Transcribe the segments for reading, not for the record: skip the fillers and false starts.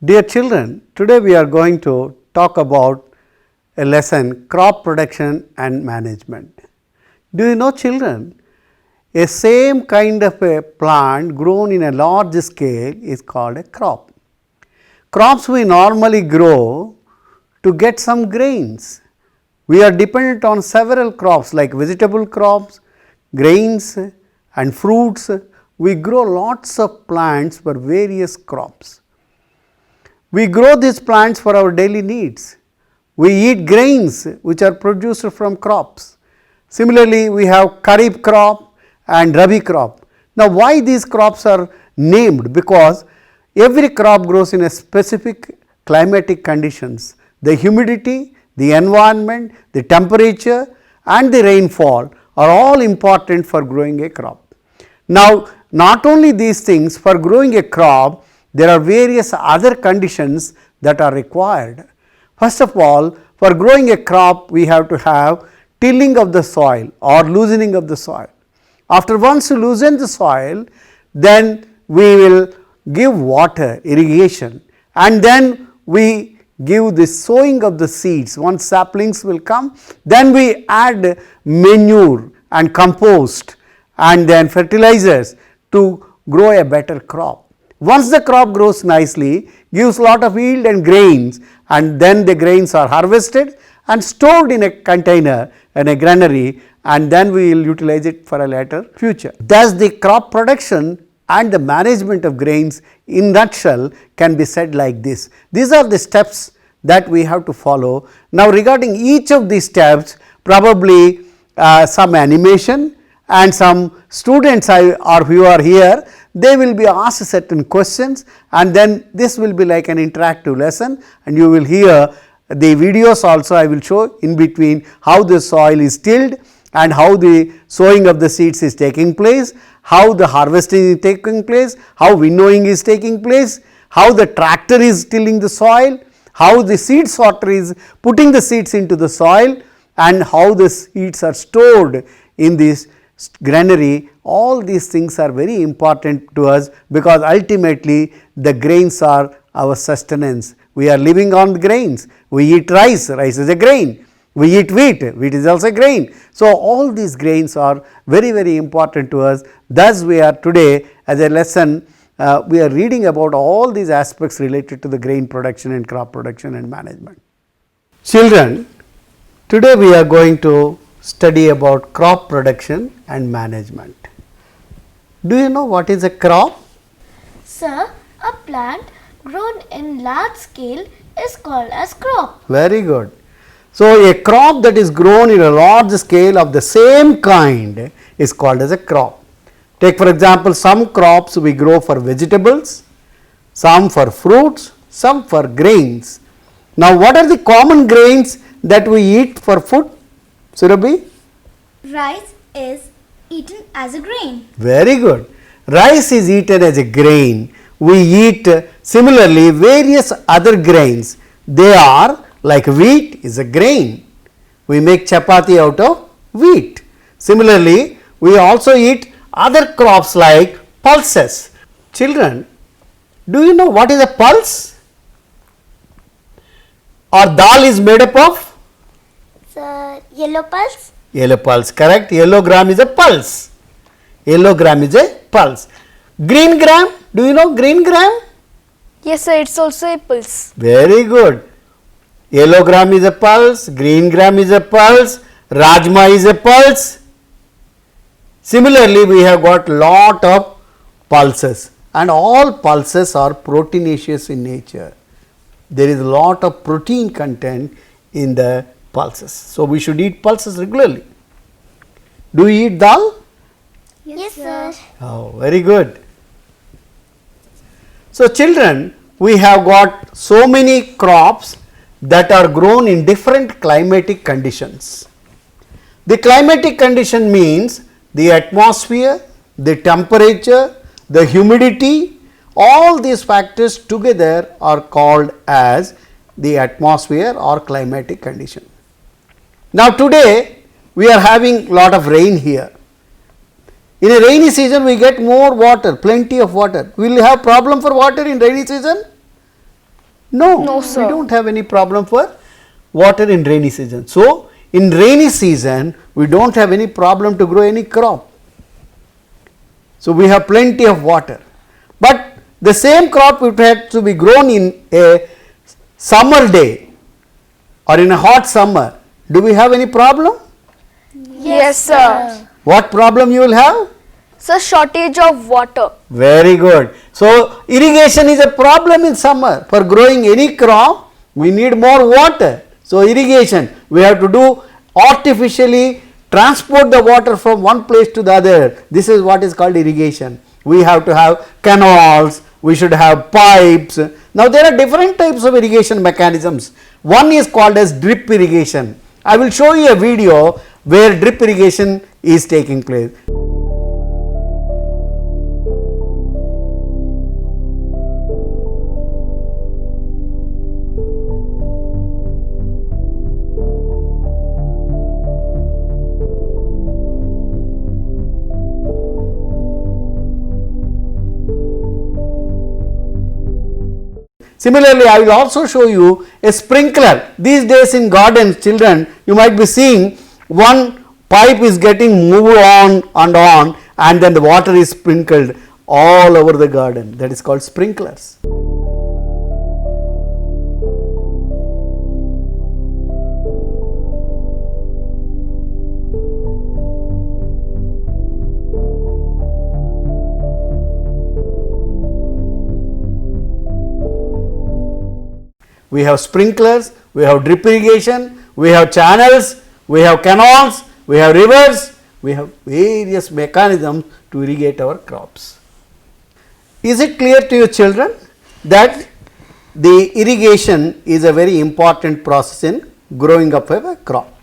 Dear children, today we are going to talk about a lesson, crop production and management. Do you know children, a same kind of a plant grown in a large scale is called a crop. Crops we normally grow to get some grains. We are dependent on several crops like vegetable crops, grains and fruits. We grow lots of plants for various crops. We grow these plants for our daily needs. We eat grains which are produced from crops. Similarly, we have kharif crop and rabi crop. Now, why these crops are named? Because every crop grows in a specific climatic conditions. The humidity, the environment, the temperature and the rainfall are all important for growing a crop. Now, not only these things, for growing a crop, there are various other conditions that are required. First of all, for growing a crop, we have to have tilling of the soil or loosening of the soil. After once you loosen the soil, then we will give water, irrigation, and then we give the sowing of the seeds. Once saplings will come, then we add manure and compost and then fertilizers to grow a better crop. Once the crop grows nicely, gives lot of yield and grains, and then the grains are harvested and stored in a container in a granary, and then we will utilize it for a later future. Thus, the crop production and the management of grains in nutshell can be said like this. These are the steps that we have to follow. Now, regarding each of these steps, probably some animation and some students or who are here, they will be asked certain questions, and then this will be like an interactive lesson, and you will hear the videos also. I will show in between how the soil is tilled and how the sowing of the seeds is taking place, how the harvesting is taking place, how winnowing is taking place, how the tractor is tilling the soil, how the seed sorter is putting the seeds into the soil, and how the seeds are stored in this granary. All these things are very important to us, because ultimately the grains are our sustenance. We are living on grains. We eat rice, rice is a grain. We eat wheat, wheat is also a grain. So, all these grains are very important to us. Thus, we are today as a lesson, we are reading about all these aspects related to the grain production and crop production and management. Children, today we are going to study about crop production and management. Do you know what is a crop? Sir, a plant grown in large scale is called as crop. Very good. So, a crop that is grown in a large scale of the same kind is called as a crop. Take for example, some crops we grow for vegetables, some for fruits, some for grains. Now, what are the common grains that we eat for food? Surabhi? Rice is eaten as a grain. Very good. Rice is eaten as a grain. We eat similarly various other grains. They are like wheat is a grain. We make chapati out of wheat. Similarly, we also eat other crops like pulses. Children, do you know what is a pulse? Or dal is made up of? Sir, yellow pulse. Yellow pulse, correct. Yellow gram is a pulse. Yellow gram is a pulse. Green gram, do you know green gram? Yes sir, it's also a pulse. Very good. Yellow gram is a pulse, green gram is a pulse, rajma is a pulse. Similarly, we have got lot of pulses, and all pulses are proteinaceous in nature. There is a lot of protein content in the pulses. So, we should eat pulses regularly. Do you eat dal? Yes, sir. Oh, very good. So, children, we have got so many crops that are grown in different climatic conditions. The climatic condition means the atmosphere, the temperature, the humidity, all these factors together are called as the atmosphere or climatic condition. Now, today we are having lot of rain here. In a rainy season, we get more water, plenty of water. Will you have problem for water in rainy season? No, No, we sir. don't have any problem for water in rainy season. So, in rainy season, we don't have any problem to grow any crop. So, we have plenty of water. But the same crop if it had to be grown in a summer day or in a hot summer, do we have any problem? Yes, sir. What problem you will have? So shortage of water. Very good. So, irrigation is a problem in summer. For growing any crop, we need more water. So, irrigation, we have to do artificially transport the water from one place to the other. This is what is called irrigation. We have to have canals, we should have pipes. Now, there are different types of irrigation mechanisms. One is called as drip irrigation. I will show you a video where drip irrigation is taking place. Similarly, I will also show you a sprinkler. These days in gardens, children, you might be seeing one pipe is getting moved on and then the water is sprinkled all over the garden. That is called sprinklers. We have sprinklers, we have drip irrigation, we have channels, we have canals, we have rivers, we have various mechanisms to irrigate our crops. Is it clear to you children that the irrigation is a very important process in growing up of a crop?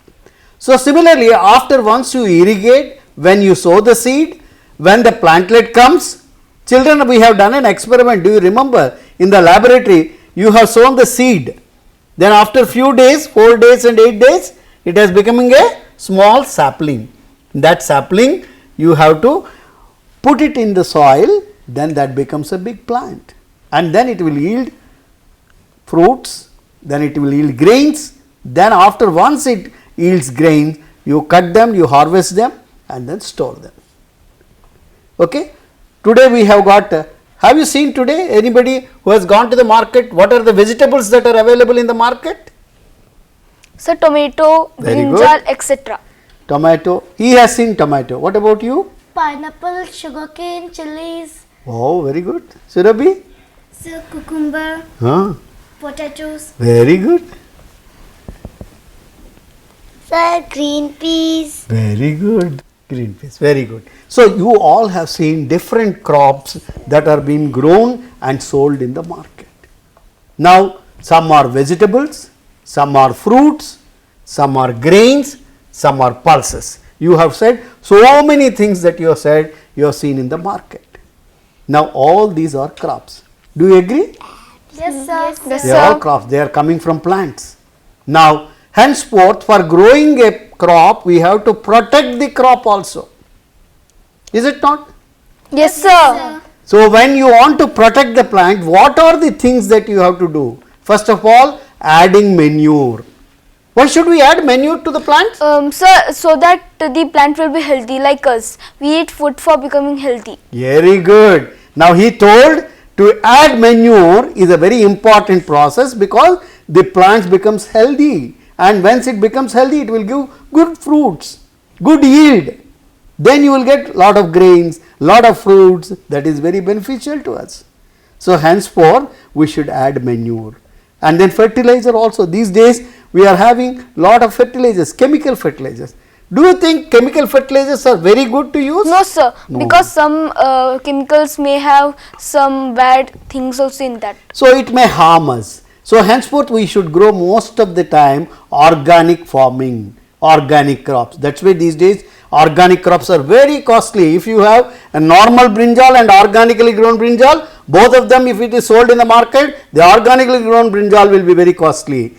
So, similarly, after once you irrigate, when you sow the seed, when the plantlet comes, children, we have done an experiment. Do you remember in the laboratory? You have sown the seed, then after few days, 4 days and 8 days, it is becoming a small sapling. That sapling you have to put it in the soil, then that becomes a big plant, and then it will yield fruits, then it will yield grains, then after once it yields grains, you cut them, you harvest them and then store them. Okay. Today we have got have you seen today anybody who has gone to the market? What are the vegetables that are available in the market? So tomato, Very brinjal, good. etc. Tomato. He has seen tomato. What about you? Pineapple, sugarcane, chilies, Oh, very good. Surabhi? so cucumber, Huh. potatoes. Very good. Sir, green peas. Very good. Green peas. Very good. So, you all have seen different crops that are being grown and sold in the market. Now, some are vegetables, some are fruits, some are grains, some are pulses. You have said so many things that you have said you have seen in the market. Now, all these are crops. Do you agree? Yes, sir. Yes, They are all sir. crops, they are coming from plants. Now, henceforth, for growing a crop, we have to protect the crop also. Is it not? Yes, sir. So, when you want to protect the plant, what are the things that you have to do? First of all, adding manure. Why should we add manure to the plants? Sir, so that the plant will be healthy like us. We eat food for becoming healthy. Very good. Now, he told to add manure is a very important process because the plants becomes healthy, and once it becomes healthy, it will give good fruits, good yield. Then you will get lot of grains, lot of fruits, that is very beneficial to us. So, henceforth we should add manure, and then fertilizer also. These days we are having lot of fertilizers, chemical fertilizers. Do you think chemical fertilizers are very good to use? No, sir. No. Because some chemicals may have some bad things also in that. So, it may harm us. So, henceforth we should grow most of the time organic farming, organic crops. That is why these days organic crops are very costly. If you have a normal brinjal and organically grown brinjal, both of them, if it is sold in the market, the organically grown brinjal will be very costly,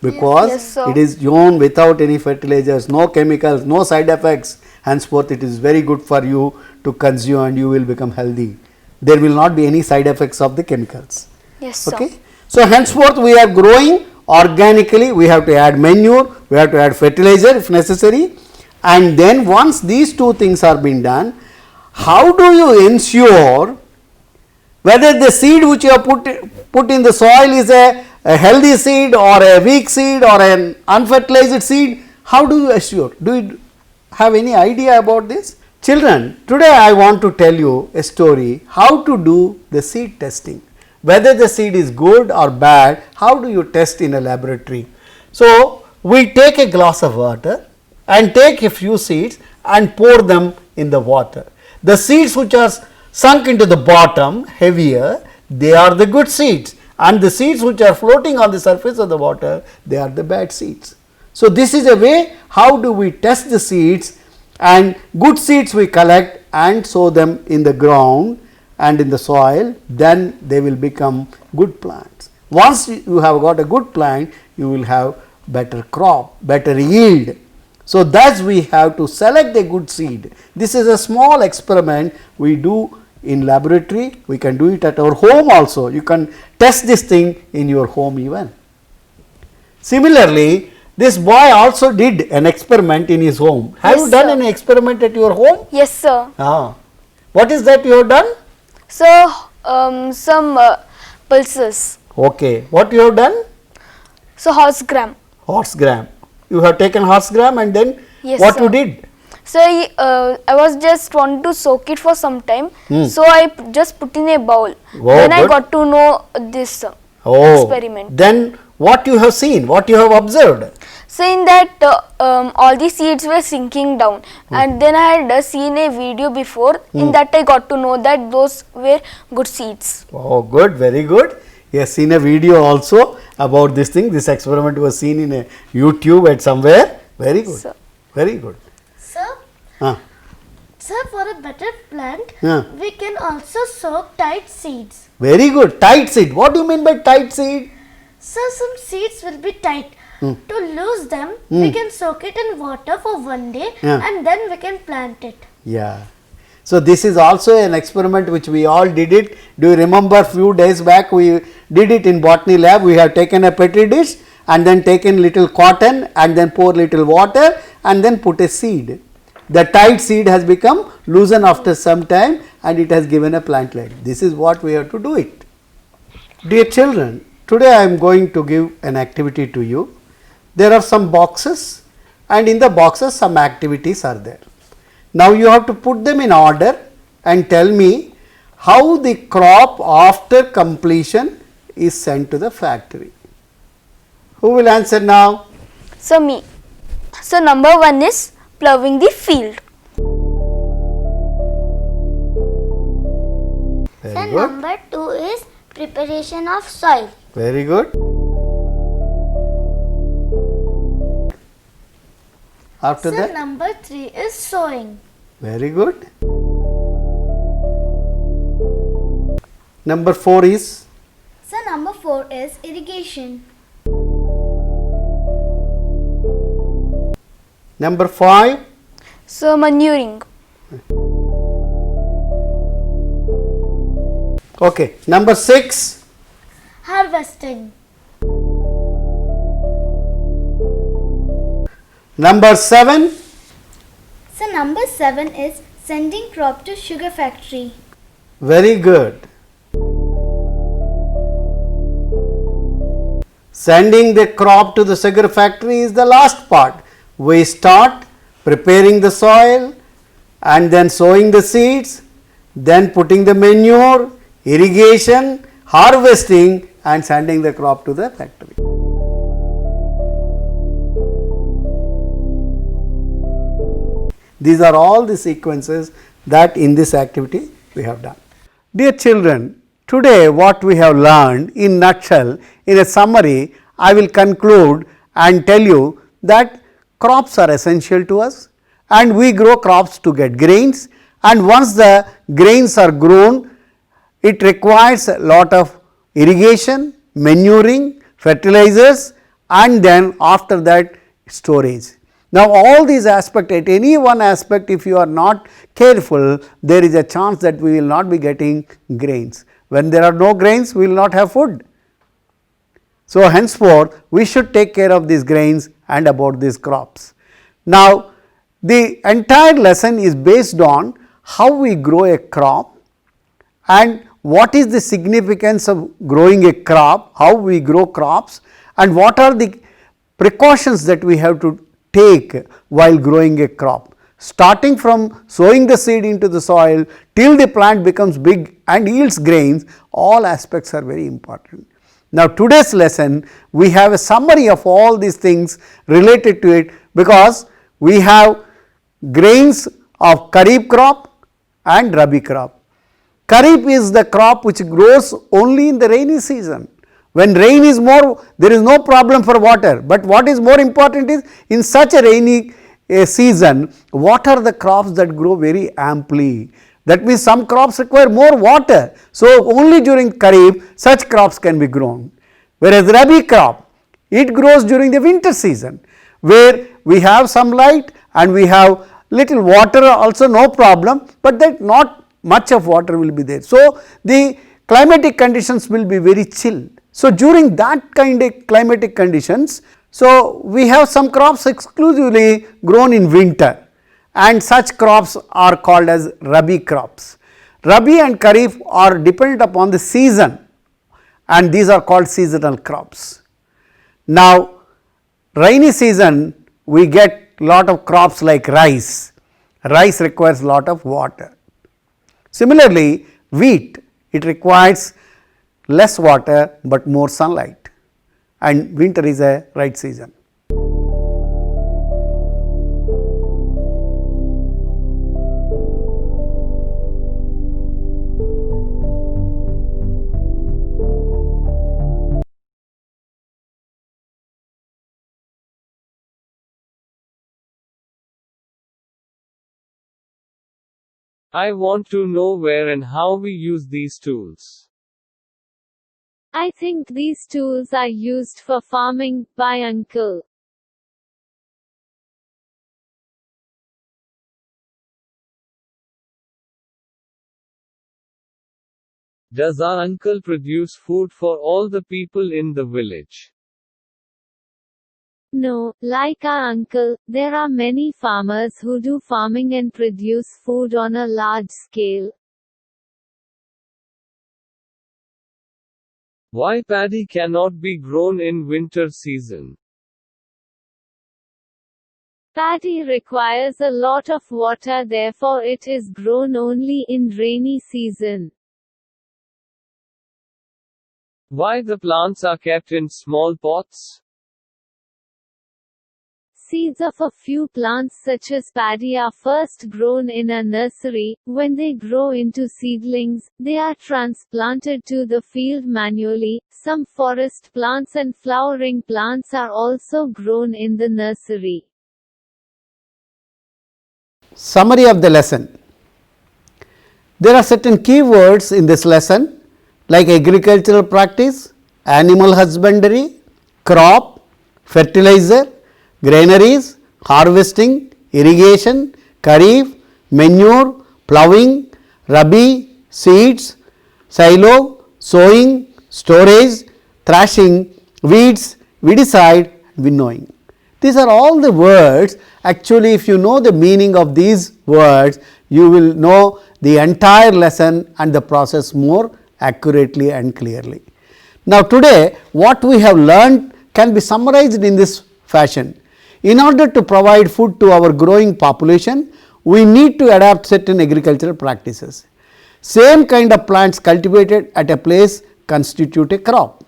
because Yes, sir. it is grown without any fertilizers, no chemicals, no side effects. Henceforth it is very good for you to consume and you will become healthy. There will not be any side effects of the chemicals. Yes, sir. Okay. So, henceforth we are growing organically, we have to add manure, we have to add fertilizer if necessary, and then once these two things are being done, how do you ensure whether the seed which you have put in the soil is a healthy seed or a weak seed or an unfertilized seed? How do you assure? Do you have any idea about this? Children, today I want to tell you a story how to do the seed testing. Whether the seed is good or bad, how do you test in a laboratory? So, we take a glass of water and take a few seeds and pour them in the water. The seeds which are sunk into the bottom heavier, they are the good seeds, and the seeds which are floating on the surface of the water, they are the bad seeds. So, this is a way how do we test the seeds, and good seeds we collect and sow them in the ground and in the soil, then they will become good plants. Once you have got a good plant, you will have better crop, better yield. So, thus we have to select a good seed. This is a small experiment we do in laboratory, we can do it at our home also. You can test this thing in your home even. Similarly, this boy also did an experiment in his home. Have Yes, you done sir. an experiment at your home? Yes, sir. What is that you have done? So, some pulses. Okay. What you have done? So, horse gram. Horse gram. You have taken horse gram and then Yes, what sir. you did? So, I was just want to soak it for some time. So, I just put in a bowl. Then I good. got to know this experiment. Then what you have seen, what you have observed? So, in that all the seeds were sinking down, and then I had seen a video before. In that I got to know that those were good seeds. Oh, good, very good. You have seen a video also about this thing. This experiment was seen in a YouTube at somewhere. Very good, Sir. very good. Sir, Ah, sir, for a better plant, Yeah. we can also soak tight seeds. very good. Tight seed. What do you mean by tight seed? So some seeds will be tight. To lose them, we can soak it in water for 1 day Yeah. and then we can plant it. Yeah. So, this is also an experiment which we all did it. Do you remember few days back we did it in botany lab. We have taken a petri dish and then taken little cotton and then pour little water and then put a seed. The tight seed has become loosened after some time and it has given a plant like this. Is what we have to do it. Dear children, today I am going to give an activity to you. There are some boxes and in the boxes some activities are there. Now, you have to put them in order and tell me how the crop after completion is sent to the factory. Who will answer now? So, me. So, number 1 is ploughing the field. Very Then good. number 2 is preparation of soil. Very good. After So that, number 3 is sowing. very good. Number 4 is So number 4 is irrigation. number 5. So, manuring. Okay. Number 6. Harvesting. Number 7. So number 7 is sending crop to sugar factory. Very good. Sending the crop to the sugar factory is the last part. We start preparing the soil and then sowing the seeds, then putting the manure, irrigation, harvesting and sending the crop to the factory. These are all the sequences that in this activity we have done. Dear children, today what we have learned in nutshell, in a summary, I will conclude and tell you that crops are essential to us and we grow crops to get grains, and once the grains are grown, it requires a lot of irrigation, manuring, fertilizers and then after that storage. Now, all these aspects, at any one aspect if you are not careful, there is a chance that we will not be getting grains. When there are no grains, we will not have food. So, henceforth we should take care of these grains and about these crops. Now, the entire lesson is based on how we grow a crop and what is the significance of growing a crop, how we grow crops, and what are the precautions that we have to take while growing a crop. Starting from sowing the seed into the soil till the plant becomes big and yields grains, all aspects are very important. Now, today's lesson we have a summary of all these things related to it, because we have grains of Kharif crop and Rabi crop. Kharif is the crop which grows only in the rainy season. When rain is more, there is no problem for water, but what is more important is, in such a rainy season, what are the crops that grow very amply? That means some crops require more water. So, only during Kharif such crops can be grown. Whereas, Rabi crop, it grows during the winter season, where we have some light and we have little water also, no problem, but that not much of water will be there. So, the climatic conditions will be very chill. So, during that kind of climatic conditions, so we have some crops exclusively grown in winter, and such crops are called as Rabi crops. Rabi and Kharif are dependent upon the season, and these are called seasonal crops. Now, rainy season we get lot of crops like rice. Rice requires lot of water. Similarly, wheat, it requires less water but more sunlight, and winter is a right season. I want to know where and how we use these tools. I think these tools are used for farming by Uncle. Does our uncle produce food for all the people in the village? No, like our uncle, there are many farmers who do farming and produce food on a large scale. Why paddy cannot be grown in winter season? Paddy requires a lot of water, therefore it is grown only in rainy season. Why the plants are kept in small pots? Seeds of a few plants such as paddy are first grown in a nursery. When they grow into seedlings, they are transplanted to the field manually. Some forest plants and flowering plants are also grown in the nursery. Summary of the lesson. There are certain key words in this lesson like agricultural practice, animal husbandry, crop, fertilizer, granaries, harvesting, irrigation, kharif, manure, ploughing, rabi, seeds, silo, sowing, storage, thrashing, weeds, weedicide, winnowing. These are all the words. Actually, if you know the meaning of these words, you will know the entire lesson and the process more accurately and clearly. Now, today what we have learned can be summarized in this fashion. In order to provide food to our growing population, we need to adapt certain agricultural practices. Same kind of plants cultivated at a place constitute a crop.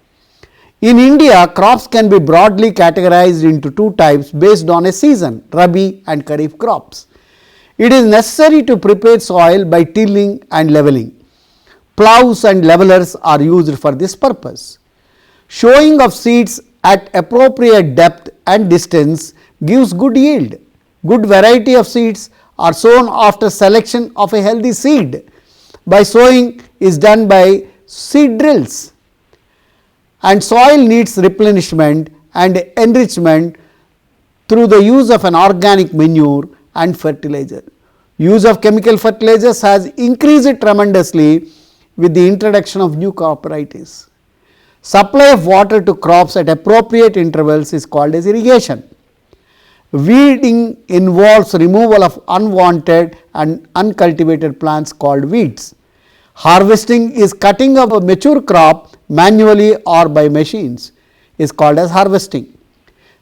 In India, crops can be broadly categorized into two types based on a season, Rabi and Kharif crops. It is necessary to prepare soil by tilling and leveling. Ploughs and levelers are used for this purpose. Sowing of seeds at appropriate depth and distance gives good yield. Good variety of seeds are sown after selection of a healthy seed. By sowing is done by seed drills, and soil needs replenishment and enrichment through the use of an organic manure and fertilizer. Use of chemical fertilizers has increased tremendously with the introduction of new crop varieties. Supply of water to crops at appropriate intervals is called as irrigation. Weeding involves removal of unwanted and uncultivated plants called weeds. Harvesting is cutting of a mature crop manually or by machines, is called as harvesting.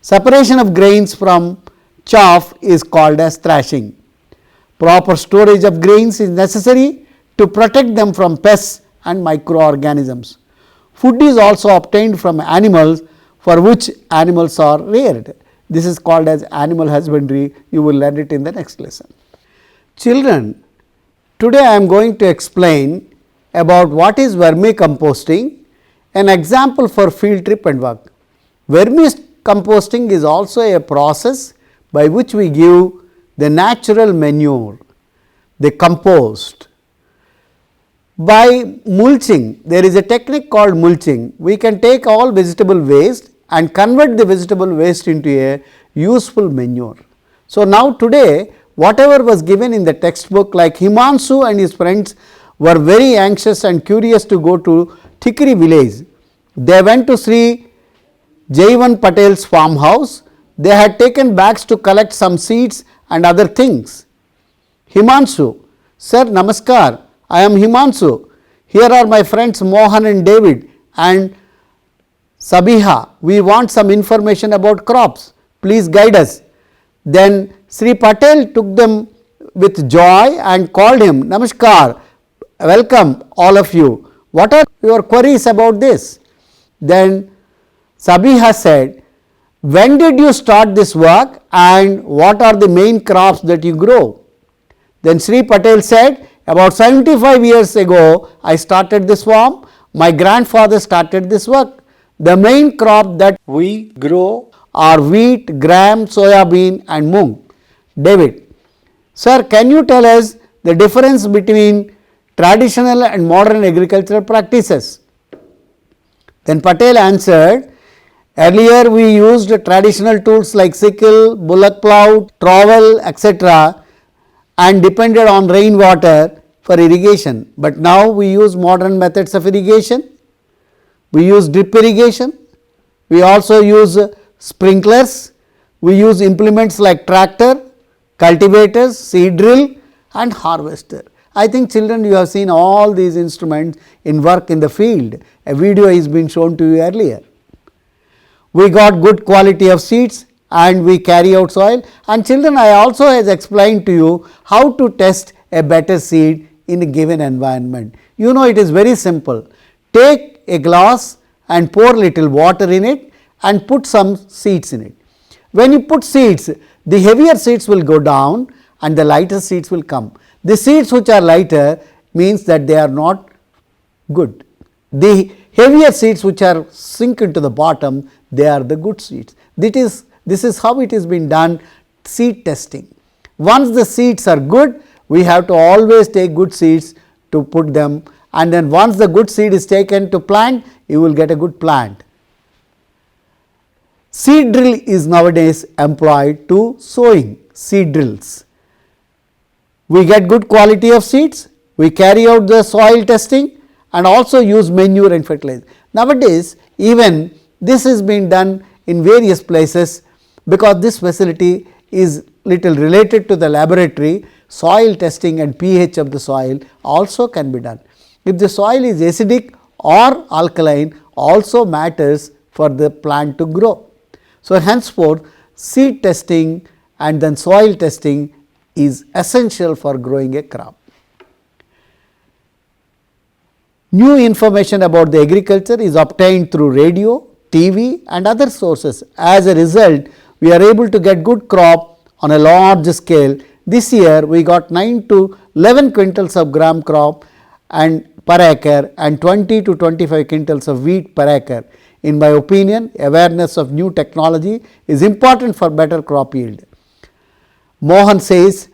Separation of grains from chaff is called as thrashing. Proper storage of grains is necessary to protect them from pests and microorganisms. Food is also obtained from animals for which animals are reared. This is called as animal husbandry. You will learn it in the next lesson. Children, today I am going to explain about what is vermicomposting, an example for field trip and work. Vermicomposting is also a process by which we give the natural manure, the compost. By mulching, there is a technique called mulching. We can take all vegetable waste and convert the vegetable waste into a useful manure. So, now today whatever was given in the textbook, like Himanshu and his friends were very anxious and curious to go to Tikri village. They went to Sri Jaivan Patel's farmhouse. They had taken bags to collect some seeds and other things. Himanshu, sir, namaskar, I am Himanshu. Here are my friends Mohan and David and Sabiha. We want some information about crops. Please guide us. Then Sri Patel took them with joy and called him, namaskar, welcome all of you. What are your queries about this? Then Sabiha said, when did you start this work and what are the main crops that you grow? Then Sri Patel said, about 75 years ago I started this farm, my grandfather started this work. The main crop that we grow are wheat, gram, soya bean and mung. David, sir, can you tell us the difference between traditional and modern agricultural practices? Then Patel answered, earlier we used traditional tools like sickle, bullock plough, trowel, etc. and depended on rainwater for irrigation, but now we use modern methods of irrigation. We use drip irrigation, we also use sprinklers, we use implements like tractor, cultivators, seed drill and harvester. I think children, you have seen all these instruments in work in the field. A video is been shown to you earlier. We got good quality of seeds and we carry out soil, and children, I also has explained to you how to test a better seed in a given environment. You know, it is very simple. Take a glass and pour little water in it and put some seeds in it. When you put seeds, the heavier seeds will go down and the lighter seeds will come. The seeds which are lighter means that they are not good. The heavier seeds which are sink into the bottom, they are the good seeds. This is how it has been done, seed testing. Once the seeds are good, we have to always take good seeds to put them, and then once the good seed is taken to plant, you will get a good plant. Seed drill is nowadays employed to sowing seed drills. We get good quality of seeds, we carry out the soil testing and also use manure and fertilizer. Nowadays even this is being done in various places, because this facility is little related to the laboratory. Soil testing and pH of the soil also can be done. If the soil is acidic or alkaline also matters for the plant to grow. So, henceforth seed testing and then soil testing is essential for growing a crop. New information about the agriculture is obtained through radio, TV and other sources. As a result, we are able to get good crop on a large scale. This year we got 9 to 11 quintals of gram crop and per acre and 20 to 25 quintals of wheat per acre. In my opinion, awareness of new technology is important for better crop yield. Mohan says,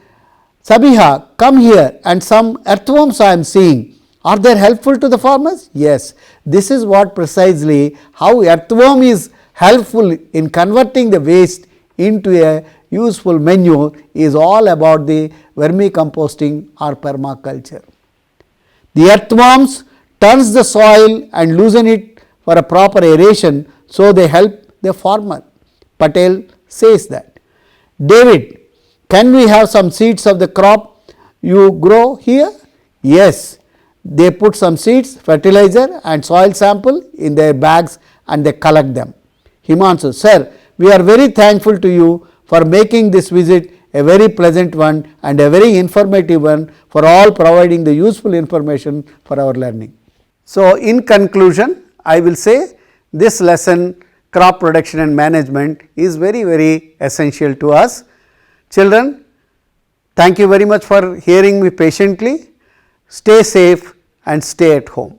Sabiha, come here, and some earthworms I am seeing. Are they helpful to the farmers? Yes, this is what precisely how earthworm is helpful in converting the waste into a useful manure is all about the vermicomposting or permaculture. The earthworms turns the soil and loosen it for a proper aeration, so they help the farmer. Patel says that. David, can we have some seeds of the crop you grow here? Yes, they put some seeds, fertilizer and soil sample in their bags and they collect them. Himanshu, sir, we are very thankful to you for making this visit a very pleasant one and a very informative one, for all providing the useful information for our learning. So, in conclusion, I will say this lesson, crop production and management, is very, very essential to us. Children, thank you very much for hearing me patiently. Stay safe and stay at home.